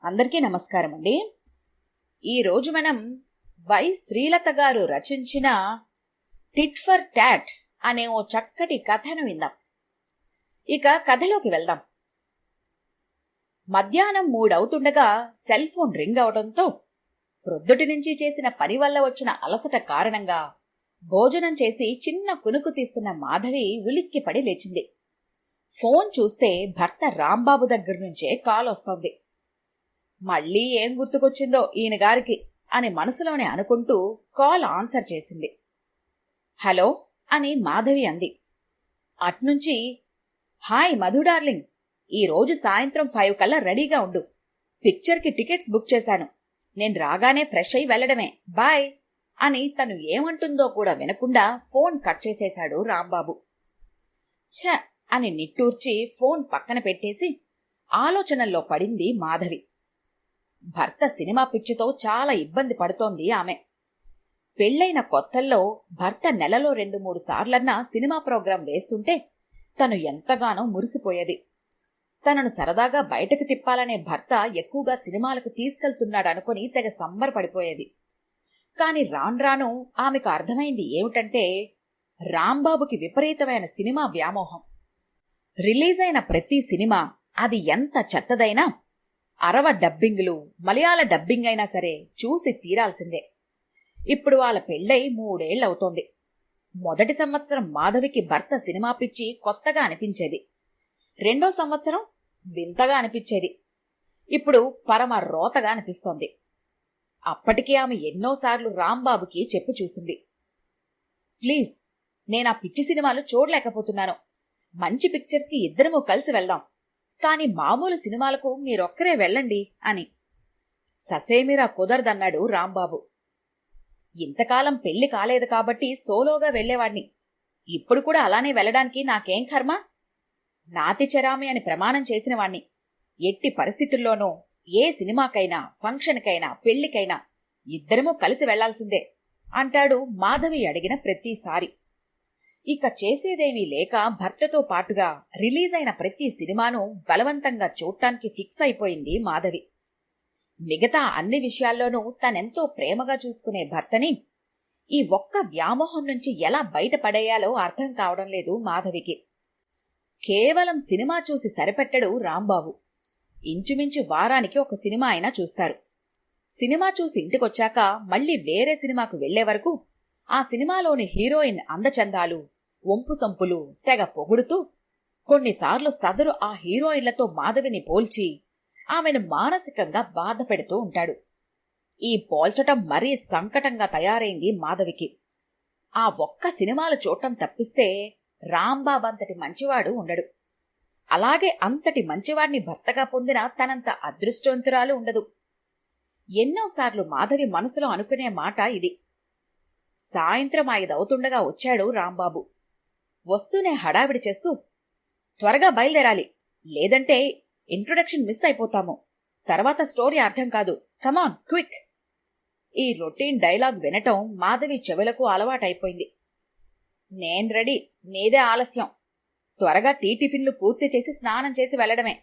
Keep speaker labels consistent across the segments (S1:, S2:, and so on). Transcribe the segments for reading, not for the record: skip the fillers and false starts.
S1: అందరికీ నమస్కారం అండి. ఈరోజు మనం వై శ్రీలత గారు రచించిన టిట్ ఫర్ టాట్ అనే ఓ చక్కటి కథను విందాం. ఇక కథలోకి వెళ్దాం. మధ్యాహ్నం 3 అవుతుండగా సెల్ ఫోన్ రింగ్ అవడంతో ప్రొద్దుటి నుంచి చేసిన పని వల్ల వచ్చిన అలసట కారణంగా భోజనం చేసి చిన్న కునుకు తీస్తున్న మాధవి ఉలిక్కిపడి లేచింది. ఫోన్ చూస్తే భర్త రాంబాబు దగ్గర నుంచే కాల్ వస్తోంది. మళ్ళీ ఏం గుర్తుకొచ్చిందో ఈయన గారికి అని మనసులోనే అనుకుంటూ కాల్ ఆన్సర్ చేసింది. హలో అని మాధవి అంది. అట్నుంచి, హాయ్ మధు డార్లింగ్, ఈరోజు సాయంత్రం 5 కల్లా రెడీగా ఉండు. పిక్చర్కి టికెట్స్ బుక్ చేశాను. నేను రాగానే ఫ్రెష్ అయి వెళ్లడమే, బాయ్ అని తను ఏమంటుందో కూడా వినకుండా ఫోన్ కట్ చేసేశాడు రాంబాబు. ఛ అని నిట్టూర్చి ఫోన్ పక్కన పెట్టేసి ఆలోచనల్లో పడింది మాధవి. భర్త సినిమా పిచ్చితో చాలా ఇబ్బంది పడుతోంది ఆమె. పెళ్లైన కొత్తల్లో భర్త నెలలో 2-3 సార్లన్నా సినిమా ప్రోగ్రాం వేస్తుంటే తను ఎంతగానో మురిసిపోయేది. తనను సరదాగా బయటకు తిప్పాలనే భర్త ఎక్కువగా సినిమాలకు తీసుకెళ్తున్నాడనుకుని తెగ సంబరపడిపోయేది. కాని రాన్రాను ఆమెకు అర్థమైంది ఏమిటంటే, రాంబాబుకి విపరీతమైన సినిమా వ్యామోహం. రిలీజైన ప్రతి సినిమా, అది ఎంత చెత్తదైనా, అరవ డబ్బింగులు, మలయాళ డబ్బింగ్ అయినా సరే చూసి తీరాల్సిందే. ఇప్పుడు వాళ్ళ పెళ్ళై 3 ఏళ్లవుతోంది. మొదటి సంవత్సరం మాధవికి భర్త సినిమా పిచ్చి కొత్తగా అనిపించేది. 2వ సంవత్సరం వింతగా అనిపించేది. ఇప్పుడు పరమ రోతగా అనిపిస్తోంది. అప్పటికే ఆమె ఎన్నోసార్లు రాంబాబుకి చెప్పి చూసింది. ప్లీజ్, నేనా పిచ్చి సినిమాలు చూడలేకపోతున్నాను. మంచి పిక్చర్స్కి ఇద్దరము కలిసి వెళ్దాం, కాని మామూలు సినిమాలకు మీరొక్కరే వెళ్ళండి అని. ససేమిరా కుదరదన్నాడు రాంబాబు. ఇంతకాలం పెళ్లి కాలేదు కాబట్టి సోలోగా వెళ్లేవాణ్ణి. ఇప్పుడు కూడా అలానే వెళ్లడానికి నాకేం కర్మ? నాతి చెరామి అని ప్రమాణం చేసినవాణ్ణి. ఎట్టి పరిస్థితుల్లోనూ ఏ సినిమాకైనా, ఫంక్షన్కైనా, పెళ్లికైనా ఇద్దరమూ కలిసి వెళ్లాల్సిందే అంటాడు మాధవి అడిగిన ప్రతిసారి. ఇక చేసేదేమీ లేక భర్తతో పాటుగా రిలీజైన ప్రతి సినిమాను బలవంతంగా చూడటానికి ఫిక్స్ అయిపోయింది మాధవి. మిగతా అన్ని విషయాల్లోనూ తనెంతో ప్రేమగా చూసుకునే భర్తని ఈ ఒక్క వ్యామోహం నుంచి ఎలా బయటపడేయాలో అర్థం కావడం లేదు మాధవికి. కేవలం సినిమా చూసి సరిపెట్టడు రాంబాబు. ఇంచుమించు వారానికి ఒక సినిమా అయినా చూస్తారు. సినిమా చూసి ఇంటికొచ్చాక మళ్లీ వేరే సినిమాకు వెళ్లే వరకు ఆ సినిమాలోని హీరోయిన్ అందచందాలు, ఒంపు సొంపులు తెగ పొగుడుతూ కొన్నిసార్లు సదరు ఆ హీరోయిన్లతో మాధవిని పోల్చి ఆమెను మానసికంగా బాధ పెడుతూ ఉంటాడు. ఈ పోల్చటం మరీ సంకటంగా తయారైంది మాధవికి. ఆ ఒక్క సినిమాలు చూడటం తప్పిస్తే రాంబాబంతటి మంచివాడు ఉండడు. అలాగే అంతటి మంచివాడిని భర్తగా పొందిన తనంత అదృష్టవంతురాలు ఉండదు. ఎన్నోసార్లు మాధవి మనసులో అనుకునే మాట ఇది. సాయంత్రం 5 అవుతుండగా వచ్చాడు రాంబాబు. వస్తూనే హడావిడి చేస్తూ, త్వరగా బయలుదేరాలి, లేదంటే ఇంట్రొడక్షన్ మిస్ అయిపోతాము, తర్వాత స్టోరీ అర్థం కాదు, కమాన్ క్విక్. ఈ రొటీన్ డైలాగ్ వినటం మాధవి చెవులకు అలవాటైపోయింది. నేను రెడీ, మీదే ఆలస్యం, త్వరగా టిఫిన్లు పూర్తి చేసి స్నానం చేసి వెళ్లడమే.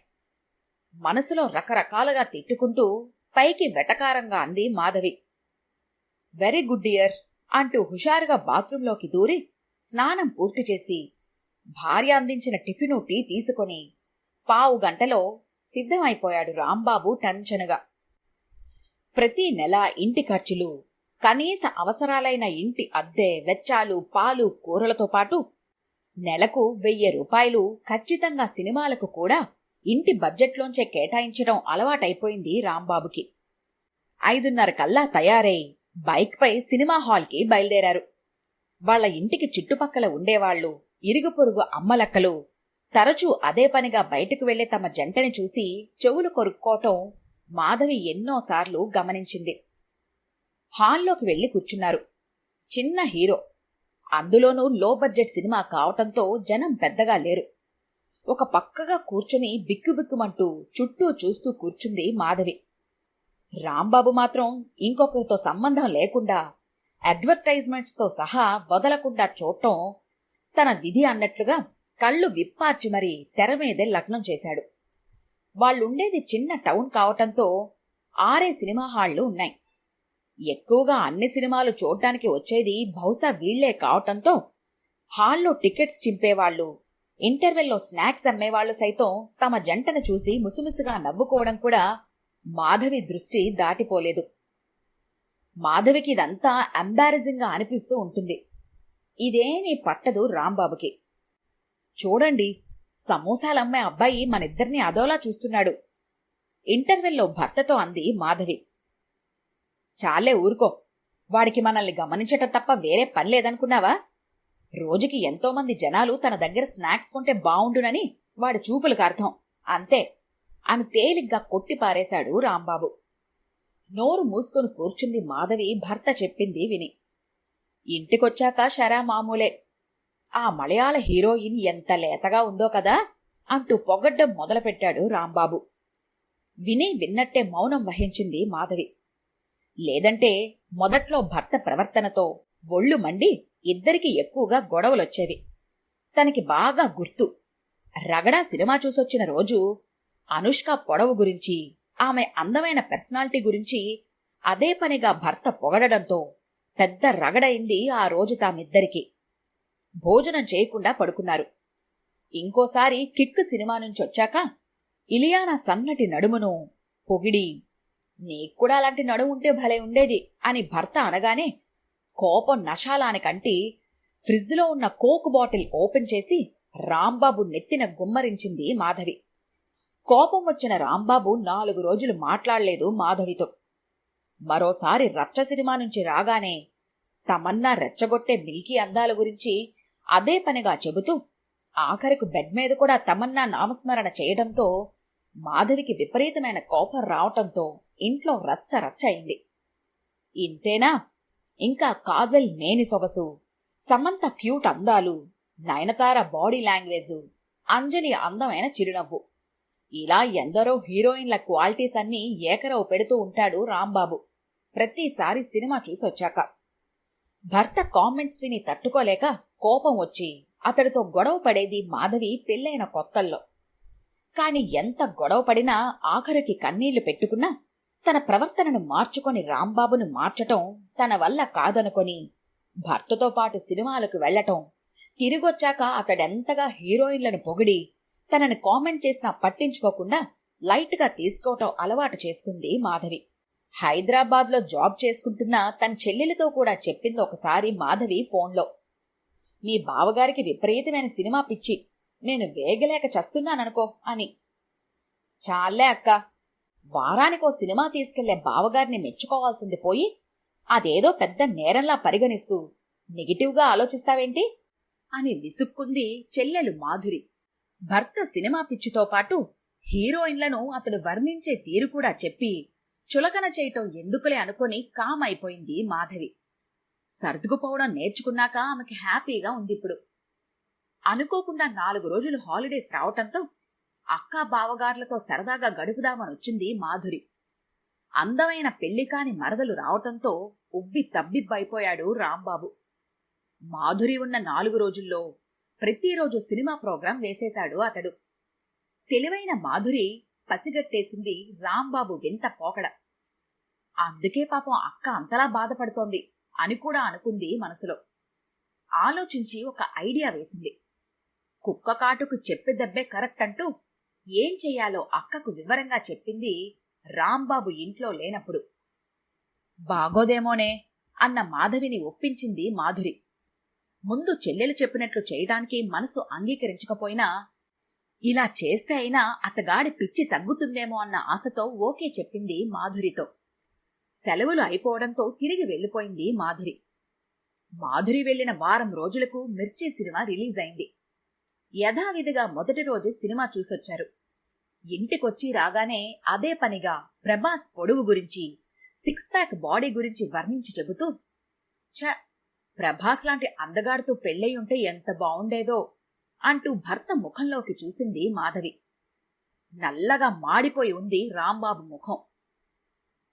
S1: మనసులో రకరకాలుగా తిట్టుకుంటూ పైకి వెటకారంగా అంది మాధవి. వెరీ గుడ్ డియర్ అంటూ హుషారుగా బాత్రూంలోకి దూరి స్నానం పూర్తి చేసి భార్య అందించిన టిఫిను టీ తీసుకొని 15 గంటలో సిద్ధమైపోయాడు రాంబాబు టంచనుగా. ప్రతి నెల ఇంటి ఖర్చులు, కనీస అవసరాలైన ఇంటి అద్దె, వెచ్చాలు, పాలు, కూరలతో పాటు నెలకు 1000 రూపాయలు ఖచ్చితంగా సినిమాలకు కూడా ఇంటి బడ్జెట్లోంచే కేటాయించడం అలవాటైపోయింది రాంబాబుకి. 5:30 కల్లా తయారై బైక్పై సినిమా హాల్కి బయలుదేరారు. వాళ్ల ఇంటికి చుట్టుపక్కల ఉండేవాళ్లు, ఇరుగు పొరుగు అమ్మలక్కలు తరచూ అదే పనిగా బయటకు వెళ్లే తమ జంటని చూసి చెవులు కొరుక్కోవటం మాధవి ఎన్నోసార్లు గమనించింది. హాల్లోకి వెళ్లి కూర్చున్నారు. చిన్న హీరో, అందులోనూ లో బడ్జెట్ సినిమా కావటంతో జనం పెద్దగా లేరు. ఒక పక్కగా కూర్చుని బిక్కుబిక్కుమంటూ చుట్టూ చూస్తూ కూర్చుంది మాధవి. రాంబాబు మాత్రం ఇంకొకరితో సంబంధం లేకుండా అడ్వర్టైజ్మెంట్స్తో సహా వదలకుండా చూడటం తన విధి అన్నట్లుగా కళ్ళు విప్పార్చి మరీ తెర మీదే లగ్నం చేశాడు. వాళ్ళుండేది చిన్న టౌన్ కావటంతో 6 సినిమా హాళ్లు ఉన్నాయి. ఎక్కువగా అన్ని సినిమాలు చూడ్డానికి వచ్చేది బహుశా వీళ్లే కావటంతో హాల్లో టికెట్స్ చింపేవాళ్లు, ఇంటర్వెల్లో స్నాక్స్ అమ్మేవాళ్లు సైతం తమ జంటను చూసి ముసుముసుగా నవ్వుకోవడం కూడా మాధవి దృష్టి దాటిపోలేదు. మాధవికి ఇదంతా ఎంబారసింగ్ గా అనిపిస్తూ ఉంటుంది. ఇదేమీ పట్టదు రాంబాబుకి. చూడండి, సమోసాలమ్మే అబ్బాయి మనిద్దరినీ అదోలా చూస్తున్నాడు, ఇంటర్వెల్లో భర్తతో అంది మాధవి. చాలే ఊరుకో, వాడికి మనల్ని గమనించటం తప్ప వేరే పని లేదనుకున్నావా? రోజుకి ఎంతోమంది జనాలు తన దగ్గర స్నాక్స్ కొంటే బావుండునని వాడి చూపులకు అర్థం, అంతే అని తేలిగ్గా కొట్టిపారేశాడు రాంబాబు. నోరు మూసుకొని కూర్చుంది మాధవి భర్త చెప్పింది విని. ఇంటికొచ్చాక షరా మామూలే, ఆ మలయాళ హీరోయిన్ ఎంత లేతగా ఉందో కదా అంటూ పొగడ్డం మొదలుపెట్టాడు రాంబాబు. విని విన్నట్టే మౌనం వహించింది మాధవి. లేదంటే మొదట్లో భర్త ప్రవర్తనతో ఒళ్ళు మండి ఇద్దరికి ఎక్కువగా గొడవలొచ్చేవి. తనకి బాగా గుర్తు, రగడా సినిమా చూసొచ్చిన రోజు అనుష్క పొడవు గురించి, ఆమె అందమైన పర్సనాలిటీ గురించి అదే పనిగా భర్త పొగడడంతో పెద్ద రగడైంది ఆ రోజు తామిద్దరికి. భోజనం చేయకుండా పడుకున్నారు. ఇంకోసారి కిక్ సినిమా నుంచొచ్చాక ఇలియానా సన్నటి నడుమును పొగిడి, నీక్కూడా అలాంటి నడుము ఉంటే భలే ఉండేది అని భర్త అనగానే కోపం నశాలానికంటి ఫ్రిడ్జ్లో ఉన్న కోక్ బాటిల్ ఓపెన్ చేసి రాంబాబు నెత్తిన గుమ్మరించింది మాధవి. కోపం వచ్చిన రాంబాబు 4 రోజులు మాట్లాడలేదు మాధవితో. మరోసారి రచ్చ సినిమా నుంచి రాగానే తమన్నా రెచ్చగొట్టే మిల్కీ అందాల గురించి అదే పనిగా చెబుతూ ఆఖరికి బెడ్ మీద కూడా తమన్నా నామస్మరణ చేయడంతో మాధవికి విపరీతమైన కోపం రావటంతో ఇంట్లో రచ్చ రచ్చ అయింది. ఇంతేనా, ఇంకా కాజల్ మేని సొగసు, సమంత క్యూట్ అందాలు, నయనతార బాడీ లాంగ్వేజు, అంజలి అందమైన చిరునవ్వు, ఇలా ఎందరో హీరోయిన్ల క్వాలిటీస్ అన్నీ ఏకరవు పెడుతూ ఉంటాడు రాంబాబు ప్రతిసారి సినిమా చూసొచ్చాక. భర్త కామెంట్స్ విని తట్టుకోలేక కోపం వచ్చి అతడితో గొడవ పడేది మాధవి పెళ్ళైన కొత్తల్లో. కాని ఎంత గొడవ పడినా ఆఖరికి కన్నీళ్లు పెట్టుకున్నా తన ప్రవర్తనను మార్చుకొని రాంబాబును మార్చటం తన వల్ల కాదనుకొని భర్తతో పాటు సినిమాలకు వెళ్లటం, తిరిగొచ్చాక అతడెంతగా హీరోయిన్లను పొగిడి తనని కామెంట్ చేసినా పట్టించుకోకుండా లైట్గా తీసుకోవటం అలవాటు చేసుకుంది మాధవి. హైదరాబాద్లో జాబ్ చేసుకుంటున్న తన చెల్లెలితో కూడా చెప్పింది ఒకసారి మాధవి ఫోన్లో. మీ బావగారికి విపరీతమైన సినిమా పిచ్చి, నేను వేగలేక చస్తున్నాననుకో అని. చాలే అక్క, వారానికో సినిమా తీసుకెళ్లే బావగారిని మెచ్చుకోవాల్సింది పోయి అదేదో పెద్ద నేరంలా పరిగణిస్తూ నెగిటివ్గా ఆలోచిస్తావేంటి అని విసుక్కుంది చెల్లెలు మాధురి. భర్త సినిమా పిచ్చితో పాటు హీరోయిన్లను అతడు వర్ణించే తీరు కూడా చెప్పి చులకన చేయటం ఎందుకులే అనుకుని కామైపోయింది మాధవి. సర్దుకుపోవడం నేర్చుకున్నాక ఆమెకి హ్యాపీగా ఉందిప్పుడు. అనుకోకుండా 4 రోజులు హాలిడేస్ రావటంతో అక్కా బావగార్లతో సరదాగా గడుపుదామనొచ్చింది మాధురి. అందమైన పెళ్లికాని మరదలు రావటంతో ఉబ్బి తబ్బిబ్బైపోయాడు రాంబాబు. మాధురి ఉన్న 4 రోజుల్లో ప్రతిరోజు సినిమా ప్రోగ్రాం వేసేశాడు అతడు. తెలివైన మాధురి పసిగట్టేసింది రాంబాబు వింత పోకడ. అందుకే పాపం అక్క అంతలా బాధపడుతోంది అని కూడా అనుకుంది మనసులో. ఆలోచించి ఒక ఐడియా వేసింది. కుక్క కాటుకు చెప్పే దెబ్బే కరెక్ట్ అంటూ ఏం చెయ్యాలో అక్కకు వివరంగా చెప్పింది రాంబాబు ఇంట్లో లేనప్పుడు. బాగోదేమోనే అన్న మాధవిని ఒప్పించింది మాధురి. ముందు చెల్లెలు చెప్పినట్లు చేయడానికి మనసు అంగీకరించకపోయినా ఇలా చేస్తే అయినా అతగాడి పిచ్చి తగ్గుతుందేమో అన్న ఆశతో ఓకే చెప్పింది మాధురితో. సెలవులు అయిపోవడంతో తిరిగి వెళ్లిపోయింది మాధురి. మాధురి వెళ్లిన వారం రోజులకు మిర్చి సినిమా రిలీజ్ అయింది. యథావిధిగా మొదటి రోజు సినిమా చూసొచ్చారు. ఇంటికొచ్చి రాగానే అదే పనిగా ప్రభాస్ పొడుగు గురించి, 6 ప్యాక్ బాడీ గురించి వర్ణించి చెబుతూ, ఛ, ప్రభాస్ లాంటి అందగాడితో పెళ్ళయ్యుంటే ఎంత బావుండేదో అంటూ భర్త ముఖంలోకి చూసింది మాధవి. నల్లగా మాడిపోయి ఉంది రాంబాబు ముఖం.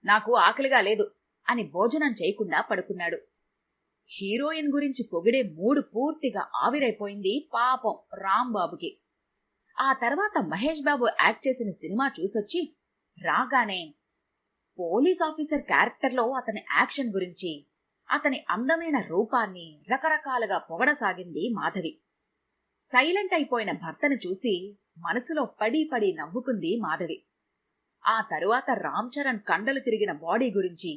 S1: నాకు ఆకలిగా లేదు అని భోజనం చేయకుండా పడుకున్నాడు. హీరోయిన్ గురించి పొగిడే మూడు పూర్తిగా ఆవిరైపోయింది పాపం రాంబాబుకి. ఆ తర్వాత మహేష్ బాబు యాక్ట్ చేసిన సినిమా చూసొచ్చి రాగానే పోలీస్ ఆఫీసర్ క్యారెక్టర్లో అతని యాక్షన్ గురించి, అతని అందమైన రూపాన్ని రకరకాలుగా పొగడసాగింది మాధవి. సైలెంట్ అయిపోయిన భర్తను చూసి మనసులో పడి పడి నవ్వుకుంది మాధవి. ఆ తరువాత రామ్ చరణ్ కండలు తిరిగిన బాడీ గురించి,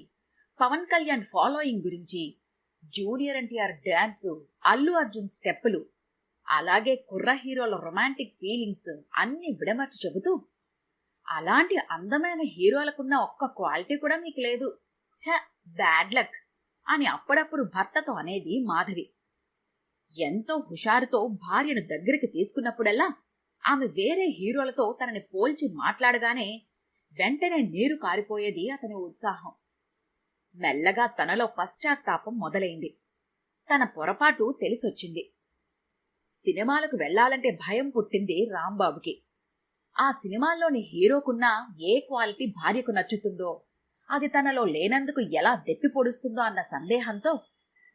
S1: పవన్ కళ్యాణ్ ఫాలోయింగ్ గురించి, జూనియర్ ఎన్టీఆర్ డాన్సు, అల్లు అర్జున్ స్టెప్పులు, అలాగే కుర్ర హీరోల రొమాంటిక్ ఫీలింగ్స్ అన్ని విడమర్చి చెబుతూ, అలాంటి అందమైన హీరోలకున్న ఒక్క క్వాలిటీ కూడా మీకు లేదు, ఛ బ్యాడ్ లక్ అని అప్పుడప్పుడు భర్తతో అనేది మాధవి. ఎంతో హుషారుతో భార్యను దగ్గరికి తీసుకున్నప్పుడల్లా ఆమె వేరే హీరోలతో తనని పోల్చి మాట్లాడగానే వెంటనే నీరు కారిపోయేది అతని ఉత్సాహం. మెల్లగా తనలో పశ్చాత్తాపం మొదలైంది. తన పొరపాటు తెలిసొచ్చింది. సినిమాలకు వెళ్లాలంటే భయం పుట్టింది రాంబాబుకి. ఆ సినిమాల్లోని హీరోకున్న ఏ క్వాలిటీ భార్యకు నచ్చుతుందో, అది తనలో లేనందుకు ఎలా దెప్పి పొడుస్తుందో అన్న సందేహంతో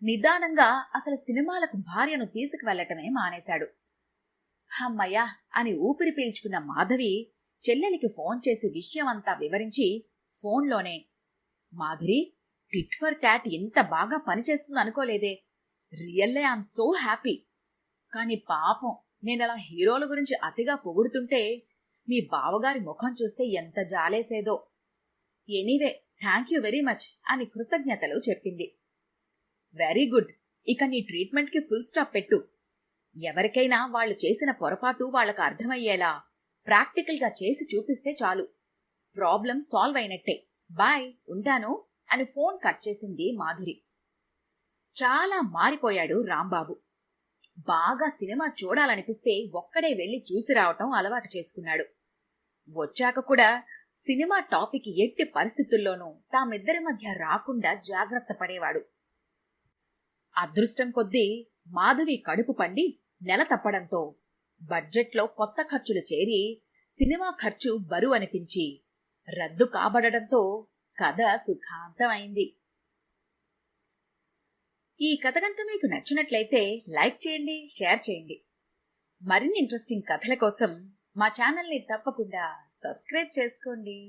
S1: నిదానంగా అసలు సినిమాలకు భార్యను తీసుకువెళ్లటమే మానేశాడు. హమ్మయ్యా అని ఊపిరి పీల్చుకున్న మాధవి చెల్లెలికి ఫోన్ చేసి విషయమంతా వివరించి ఫోన్లోనే, మాధురి, టిట్ ఫర్ టాట్ ఇంత బాగా పనిచేస్తుంది అనుకోలేదే, రియల్లీ ఐఎమ్ సో హ్యాపీ. కాని పాపం నేనలా హీరోల గురించి అతిగా పొగుడుతుంటే మీ బావగారి ముఖం చూస్తే ఎంత జాలేసేదో. Anyway thank you very much అని కృతజ్ఞతలు చెప్పింది. వెరీ గుడ్, ఇక నీ ట్రీట్మెంట్కి ఫుల్ స్టాప్ పెట్టు. ఎవరికైనా వాళ్ళు చేసిన పొరపాటు వాళ్లకు అర్థమయ్యేలా ప్రాక్టికల్గా చేసి చూపిస్తే చాలు. ప్రాబ్లం సాల్వ్ అయినట్టే. బాయ్, ఉంటాను అని ఫోన్ కట్ చేసింది మాధురి. చాలా మారిపోయాడు రాంబాబు. బాగా సినిమా చూడాలనిపిస్తే ఒక్కడే వెళ్లి చూసి రావటం అలవాటు చేసుకున్నాడు. వచ్చాక కూడా సినిమా టాపిక్ ఎట్టి పరిస్థితుల్లోనూ తామిద్దరి మధ్య రాకుండా జాగ్రత్త పడేవాడు. అదృష్టం కొద్దీ మాధవి కడుపు పండి నెల తప్పడంతో బడ్జెట్లో కొత్త ఖర్చులు చేరి సినిమా ఖర్చు బరువు అనిపించి రద్దు కాబడడంతో కథ సుఖాంతమైంది. ఈ కథ కనుక మీకు నచ్చినట్లయితే లైక్ చేయండి, షేర్ చేయండి. మరిన్ని ఇంట్రెస్టింగ్ కథల కోసం మా ఛానల్ని తప్పకుండా సబ్స్క్రైబ్ చేసుకోండి.